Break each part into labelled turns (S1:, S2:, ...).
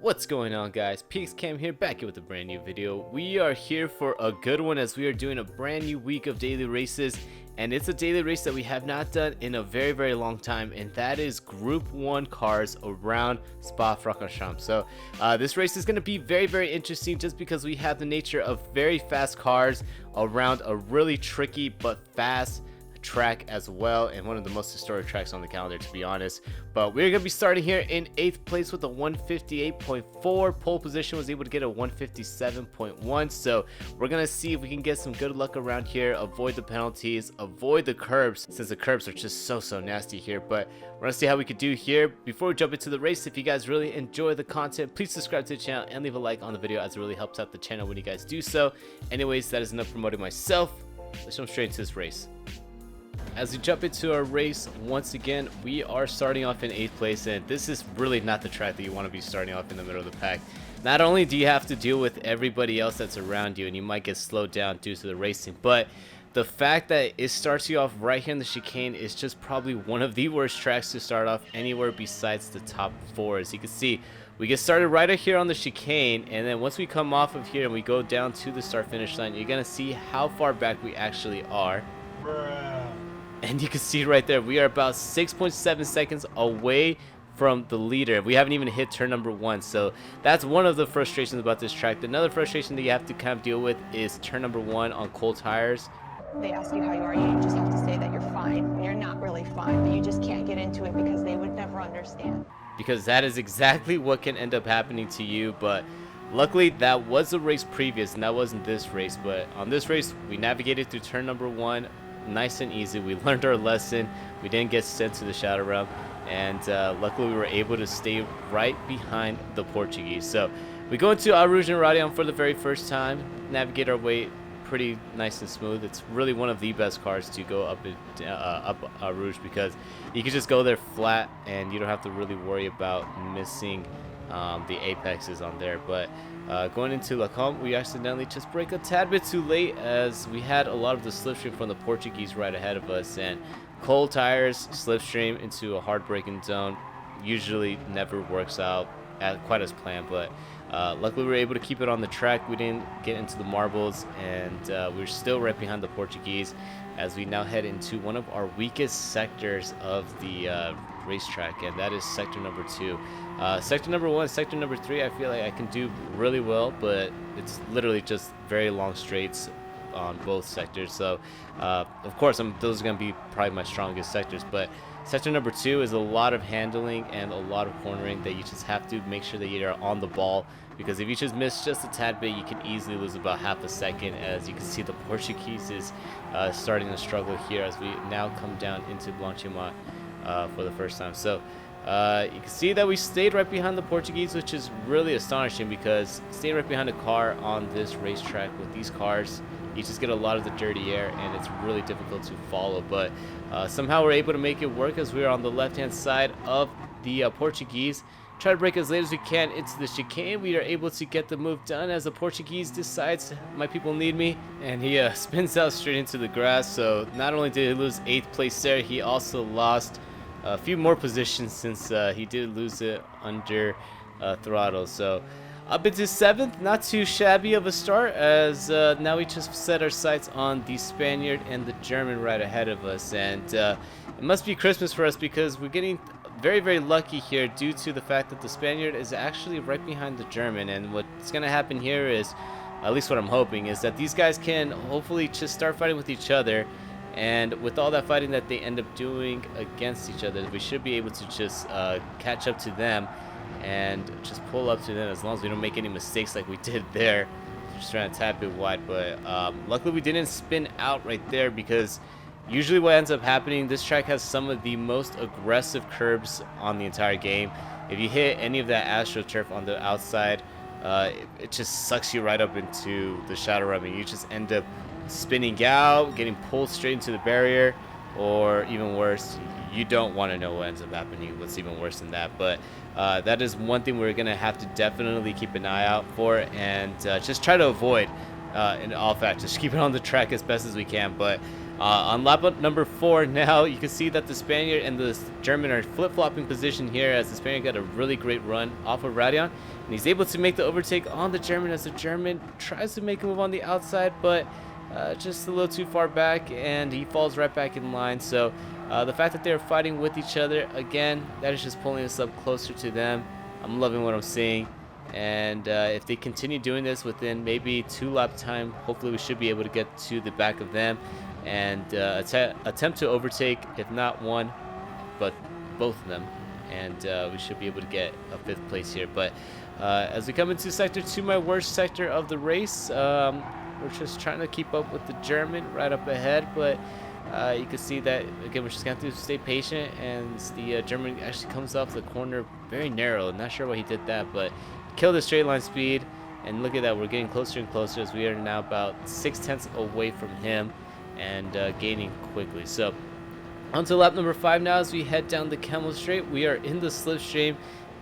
S1: What's going on, guys? PXCam here, back here with a brand new video. We are here for a good one as we are doing a brand new week of daily races, and it's a daily race that we have not done in a very long time, and that is Group 1 cars around Spa-Francorchamps. So this race is going to be very interesting just because we have the nature of very fast cars around a really tricky but fast track as well, and one of the most historic tracks on the calendar, to be honest. But we're gonna be starting here in 8th place with a 158.4. Pole position was able to get a 157.1, so we're gonna see if we can get some good luck around here, avoid the penalties, avoid the curbs, since the curbs are just so nasty here. But we're gonna see how we could do here. Before we jump into the race, if you guys really enjoy the content, please subscribe to the channel and leave a like on the video, as it really helps out the channel when you guys do so. Anyways, that is enough promoting myself. Let's jump straight into this race. As we jump into our race, once again, we are starting off in 8th place, and this is really not the track that you want to be starting off in the middle of the pack. Not only do you have to deal with everybody else that's around you, and you might get slowed down due to the racing, but the fact that it starts you off right here in the chicane is just probably one of the worst tracks to start off anywhere besides the top 4. As you can see, we get started right here on the chicane, and then once we come off of here and we go down to the start finish line, you're gonna see how far back we actually are. And you can see right there, we are about 6.7 seconds away from the leader. We haven't even hit turn number 1, so that's one of the frustrations about this track. Another frustration that you have to kind of deal with is turn number 1 on cold tires.
S2: They ask you how you are, you just have to say that you're fine. And you're not really fine, but you just can't get into it because they would never understand.
S1: Because that is exactly what can end up happening to you. But luckily, that was the race previous, and that wasn't this race. But on this race, we navigated through turn number 1 nice and easy. We learned our lesson. We didn't get sent to the Shadow Realm, and luckily we were able to stay right behind the Portuguese. So we go into Eau Rouge and Radion for the very first time, navigate our way pretty nice and smooth. It's really one of the best cars to go up Eau Rouge, because you can just go there flat and you don't have to really worry about missing the apexes on there. But going into Lacombe, we accidentally just break a tad bit too late, as we had a lot of the slipstream from the Portuguese right ahead of us, and cold tires slipstream into a hard braking zone usually never works out quite as planned. But luckily we were able to keep it on the track. We didn't get into the marbles, and we're still right behind the Portuguese as we now head into one of our weakest sectors of the racetrack, and that is sector number 2. Sector number 1, sector number 3, I feel like I can do really well, but it's literally just very long straights on both sectors. So of course those are going to be probably my strongest sectors, but sector number 2 is a lot of handling and a lot of cornering that you just have to make sure that you're on the ball, because if you just miss just a tad bit, you can easily lose about half a second. As you can see, the Portuguese is starting to struggle here as we now come down into Blanchimont for the first time. So you can see that we stayed right behind the Portuguese, which is really astonishing, because staying right behind a car on this racetrack with these cars, you just get a lot of the dirty air, and it's really difficult to follow. But somehow we're able to make it work, as we're on the left-hand side of the Portuguese. Try to break as late as we can into the chicane. We are able to get the move done as the Portuguese decides, my people need me, and he spins out straight into the grass. So not only did he lose 8th place there, he also lost a few more positions, since he did lose it under throttle. So up into 7th, not too shabby of a start, as now we just set our sights on the Spaniard and the German right ahead of us. And it must be Christmas for us, because we're getting very lucky here, due to the fact that the Spaniard is actually right behind the German. And what's going to happen here is, at least what I'm hoping, is that these guys can hopefully just start fighting with each other. And with all that fighting that they end up doing against each other, we should be able to just catch up to them and just pull up to them, as long as we don't make any mistakes like we did there. Just trying to tap it wide, but luckily we didn't spin out right there, because usually what ends up happening, this track has some of the most aggressive curbs on the entire game. If you hit any of that AstroTurf on the outside, it just sucks you right up into the Shadow Realm, and you just end up spinning out, getting pulled straight into the barrier, or even worse, you don't want to know what ends up happening, what's even worse than that. But that is one thing we're gonna have to definitely keep an eye out for, and just try to avoid in all fact, just keep it on the track as best as we can. But On lap number 4 now, you can see that the Spaniard and the German are flip-flopping position here, as the Spaniard got a really great run off of Radeon, and he's able to make the overtake on the German as the German tries to make a move on the outside, but just a little too far back, and he falls right back in line. So the fact that they're fighting with each other, again, that is just pulling us up closer to them. I'm loving what I'm seeing. And if they continue doing this within maybe 2 lap time, hopefully we should be able to get to the back of them and attempt to overtake, if not one, but both of them, and we should be able to get a 5th place here. But as we come into sector 2, my worst sector of the race, we're just trying to keep up with the German right up ahead, but you can see that again we're just gonna have to stay patient, and the German actually comes off the corner very narrow. Not sure why he did that, but killed the straight line speed. And look at that, we're getting closer and closer as we are now about 6/10 away from him, and gaining quickly. So on to lap number 5 now as we head down the Camel Straight. We are in the slipstream,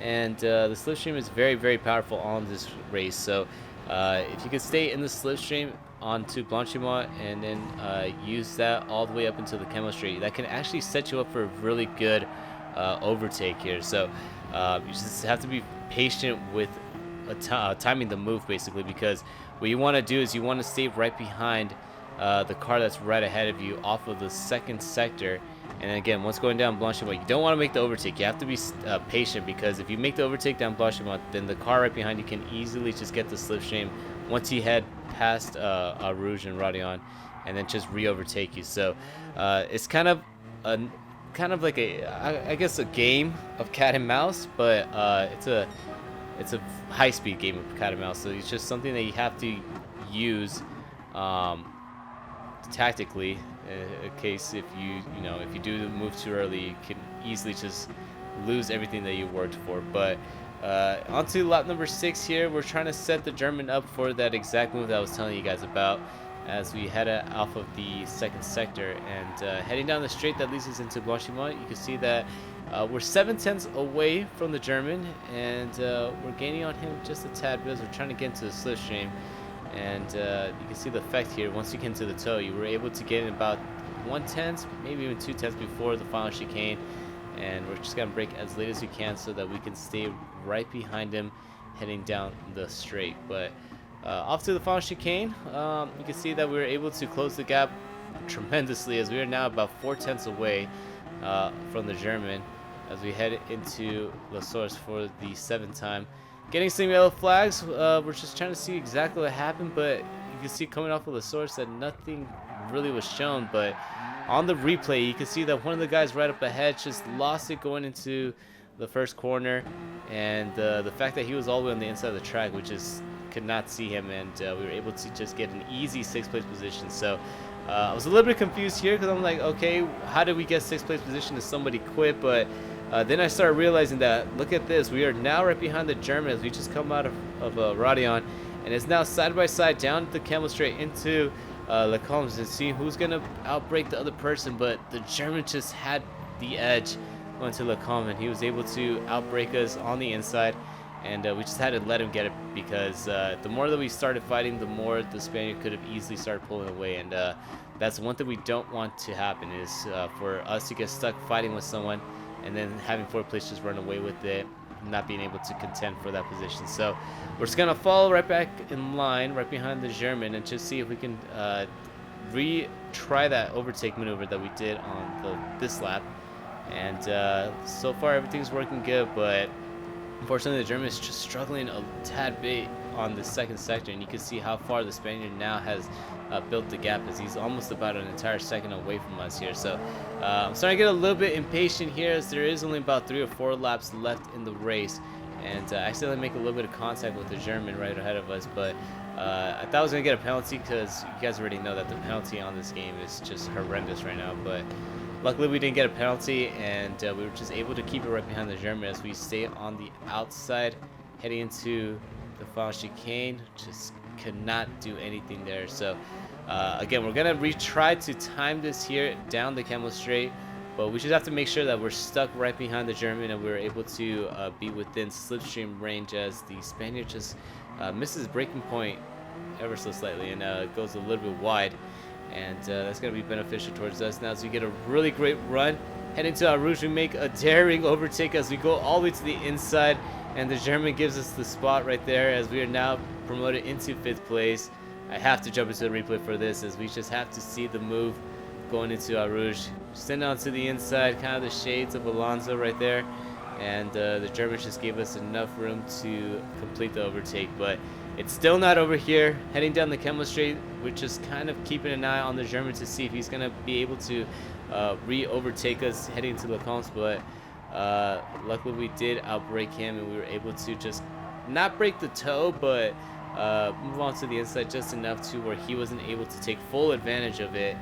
S1: and the slipstream is very, very powerful on this race. So if you could stay in the slipstream onto Blanchimont and then use that all the way up into the Camel Straight, that can actually set you up for a really good overtake here. So you just have to be patient with timing the move, basically, because what you want to do is you want to stay right behind the car that's right ahead of you off of the 2nd sector. And again, once going down Blanchimont, you don't want to make the overtake. You have to be patient, because if you make the overtake down Blanchimont, then the car right behind you can easily just get the slipstream once you head past Rouge and Radeon, and then just re-overtake you. So it's kind of like I guess a game of cat and mouse, but it's a high-speed game of cat and mouse. So it's just something that you have to use tactically, in case if you do move too early, you can easily just lose everything that you worked for. But on to lap number 6 here. We're trying to set the German up for that exact move that I was telling you guys about, as we head off of the 2nd sector and heading down the straight that leads us into Blanchimont. You can see that we're 7/10 away from the German, and we're gaining on him just a tad bit as we're trying to get into the slipstream. And you can see the effect here. Once you get into the toe, you were able to get in about 1/10, maybe even 2/10 before the final chicane. And we're just going to brake as late as we can so that we can stay right behind him heading down the straight. But off to the final chicane, you can see that we were able to close the gap tremendously, as we are now about 4/10 away from the German as we head into La Source for the 7th time. Getting some yellow flags. We're just trying to see exactly what happened, but you can see coming off of the source that nothing really was shown. But on the replay, you can see that one of the guys right up ahead just lost it going into the 1st corner, and the fact that he was all the way on the inside of the track, we just could not see him, and we were able to just get an easy 6th place position. So I was a little bit confused here, because I'm like, okay, how did we get 6th place position if somebody quit? But then I started realizing that, look at this, we are now right behind the German as we just come out of Radeon, and it's now side by side down the Camel Straight into Le Combs to see who's going to outbreak the other person. But the German just had the edge going to Le Combs, and he was able to outbreak us on the inside, and we just had to let him get it, because the more that we started fighting, the more the Spaniard could have easily started pulling away. And that's one thing we don't want to happen, is for us to get stuck fighting with someone and then having 4th place just run away with it, not being able to contend for that position. So we're just gonna follow right back in line right behind the German and just see if we can retry that overtake maneuver that we did on this lap. And so far everything's working good, but unfortunately the German is just struggling a tad bit on the 2nd sector, and you can see how far the Spaniard now has built the gap, as he's almost about an entire second away from us here. So I'm starting to get a little bit impatient here, as there is only about 3 or 4 laps left in the race, and I accidentally make a little bit of contact with the German right ahead of us. But I thought I was going to get a penalty, because you guys already know that the penalty on this game is just horrendous right now. But luckily we didn't get a penalty, and we were just able to keep it right behind the German as we stay on the outside heading into the final chicane. Just could not do anything there. So again, we're gonna retry to time this here down the Camel Straight, but we just have to make sure that we're stuck right behind the German and we're able to be within slipstream range, as the Spaniard just misses breaking point ever so slightly and goes a little bit wide. and that's going to be beneficial towards us now as we get a really great run. Heading to Aruj, we make a daring overtake as we go all the way to the inside, and the German gives us the spot right there as we are now promoted into 5th place. I have to jump into the replay for this as we just have to see the move going into Aruj. Send on to the inside, kind of the shades of Alonso right there, and the Germans just gave us enough room to complete the overtake, but it's still not over here. Heading down the Camel Straight, we're just kind of keeping an eye on the German to see if he's going to be able to re-overtake us heading to the comps, but luckily we did outbrake him and we were able to just not break the toe, but move on to the inside just enough to where he wasn't able to take full advantage of it.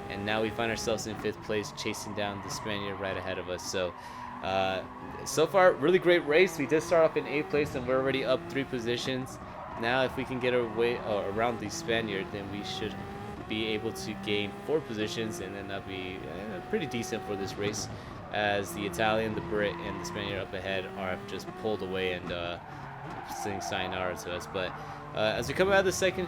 S1: And now we find ourselves in 5th place, chasing down the Spaniard right ahead of us. So, so far, really great race. We did start off in 8th place, and we're already up 3 positions. Now, if we can get our way around the Spaniard, then we should be able to gain 4 positions, and then that'll be pretty decent for this race, as the Italian, the Brit, and the Spaniard up ahead are just pulled away and saying sayonara to us. But as we come out of the second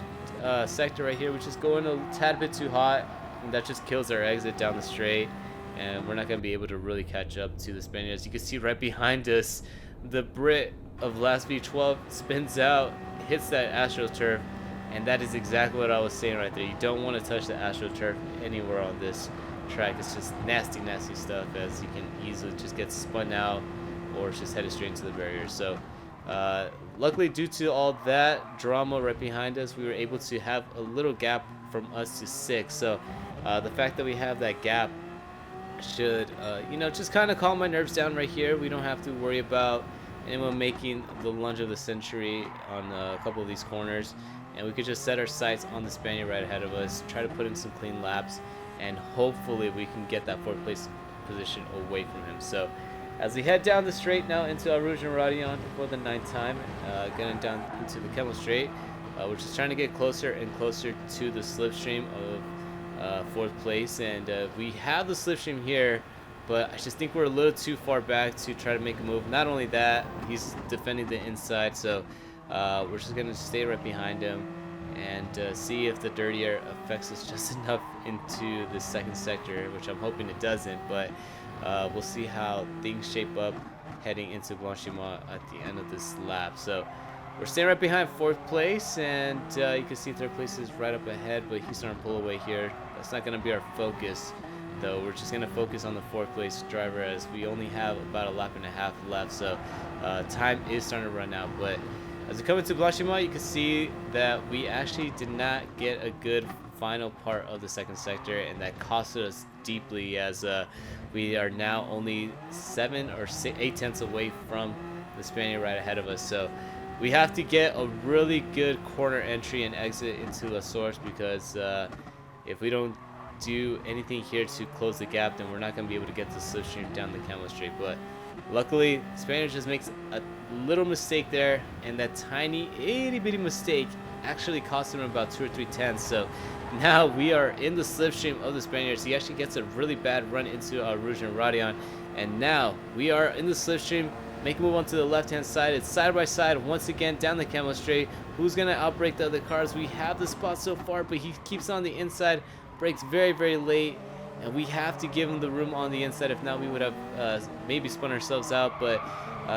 S1: sector right here, we're just going a tad bit too hot. And that just kills our exit down the straight, and we're not going to be able to really catch up to the Spaniards. You can see right behind us, the Brit of last V12 spins out, hits that AstroTurf, and that is exactly what I was saying right there. You don't want to touch the AstroTurf anywhere on this track. It's just nasty, nasty stuff, as you can easily just get spun out or just headed straight into the barrier. So luckily, due to all that drama right behind us, we were able to have a little gap from us to 6th. So the fact that we have that gap should you know, just kind of calm my nerves down right here. We don't have to worry about anyone making the lunge of the century on a couple of these corners, and we could just set our sights on the Spaniard right ahead of us, try to put in some clean laps, and hopefully we can get that 4th place position away from him. So as we head down the straight now into Aruj and Radion for the 9th time, getting down into the Camel Straight, we're just trying to get closer and closer to the slipstream of 4th place, and we have the slipstream here, but I just think we're a little too far back to try to make a move. Not only that, he's defending the inside, so we're just going to stay right behind him and see if the dirty air affects us just enough into the 2nd sector, which I'm hoping it doesn't, but we'll see how things shape up heading into Blanchimont at the end of this lap. So we're staying right behind 4th place, and you can see 3rd place is right up ahead, but he's starting to pull away here. That's not going to be our focus, though. We're just going to focus on the 4th place driver, as we only have about a lap and a half left, so time is starting to run out. But as we come into Blanchimont, you can see that we actually did not get a good final part of the 2nd sector, and that costed us deeply, as we are now only 7 or 8 tenths away from the Spaniard right ahead of us. So we have to get a really good corner entry and exit into La Source, because if we don't do anything here to close the gap, then we're not going to be able to get the slipstream down the Camel Straight. But luckily, Spaniard just makes a little mistake there, and that tiny itty-bitty mistake actually cost him about 2 or 3 tenths. So now we are in the slipstream of the Spaniards. He actually gets a really bad run into Rouge and Radion, and now we are in the slipstream. Make a move onto the left-hand side. It's side by side once again down the Camel Straight. Who's going to outbrake the other cars? We have the spot so far, but he keeps on the inside. Brakes very, very late, and we have to give him the room on the inside. If not, we would have maybe spun ourselves out, but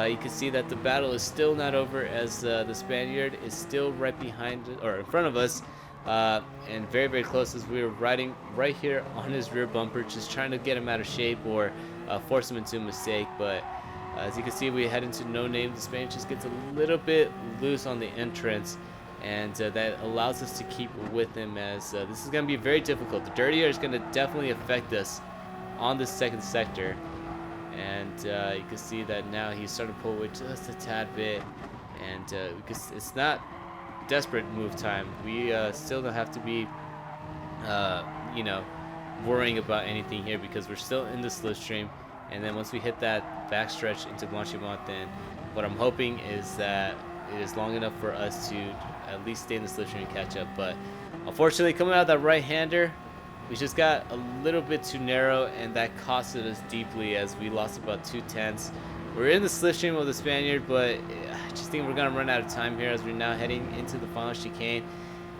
S1: you can see that the battle is still not over, as the Spaniard is still right behind, or in front of us, and very, very close, as we were riding right here on his rear bumper, just trying to get him out of shape or force him into a mistake. But as you can see, we head into no name. The Spaniard just gets a little bit loose on the entrance, and that allows us to keep with him, as this is going to be very difficult. The dirty air is going to definitely affect us on the 2nd sector, and you can see that now he's starting to pull away just a tad bit, and because it's not desperate move time, we still don't have to be you know, worrying about anything here, because we're still in the slipstream. And then once we hit that backstretch into Blanchimont, then what I'm hoping is that it is long enough for us to at least stay in the slipstream and catch up. But unfortunately, coming out of that right-hander, we just got a little bit too narrow, and that costed us deeply, as we lost about 2 tenths. We're in the slipstream of the Spaniard, but I just think we're going to run out of time here, as we're now heading into the final chicane.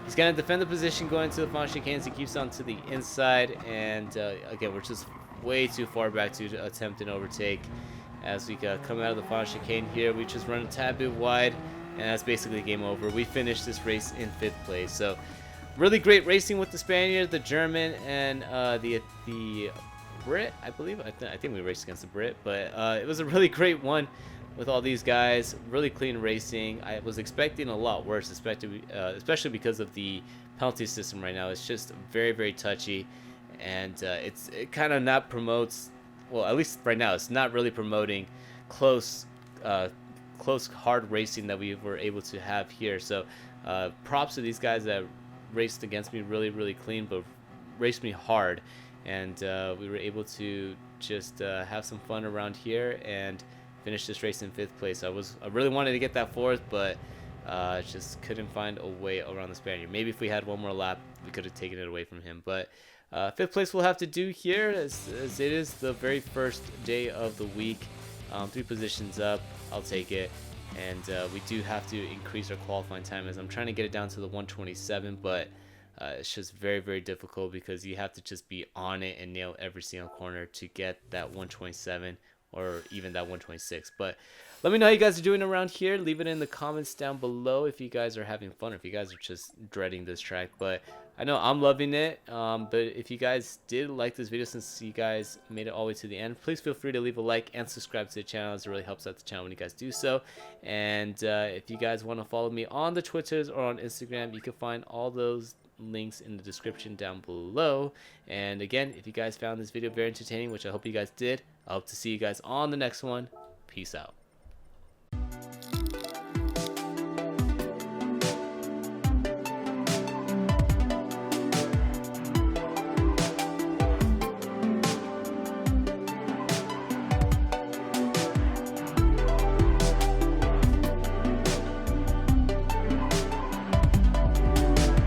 S1: He's going to defend the position going to the final chicanes. He keeps on to the inside. And again, we're just way too far back to attempt an overtake. As we come out of the final chicane here, we just run a tad bit wide. And that's basically game over. We finished this race in 5th place. So really great racing with the Spaniard, the German, and the Brit, I believe. I think we raced against the Brit. But it was a really great one with all these guys. Really clean racing. I was expecting a lot worse, especially because of the penalty system right now. It's just very, very touchy. And it kind of not promotes, well, at least right now, it's not really promoting close hard racing that we were able to have here. So props to these guys that raced against me really, really clean, but raced me hard. And we were able to just have some fun around here and finish this race in 5th place. I really wanted to get that 4th, but just couldn't find a way around the Spaniard. Maybe if we had one more lap, we could have taken it away from him. But 5th place we'll have to do here, as it is the very first day of the week. 3 positions up, I'll take it. And we do have to increase our qualifying time, as I'm trying to get it down to the 127, but it's just very, very difficult because you have to just be on it and nail every single corner to get that 127 or even that 126. But let me know how you guys are doing around here. Leave it in the comments down below if you guys are having fun, or if you guys are just dreading this track. But I know I'm loving it. But if you guys did like this video, since you guys made it all the way to the end, please feel free to leave a like and subscribe to the channel, as it really helps out the channel when you guys do so. And if you guys want to follow me on the Twitters or on Instagram, you can find all those links in the description down below. And again, if you guys found this video very entertaining, which I hope you guys did, I hope to see you guys on the next one. Peace out.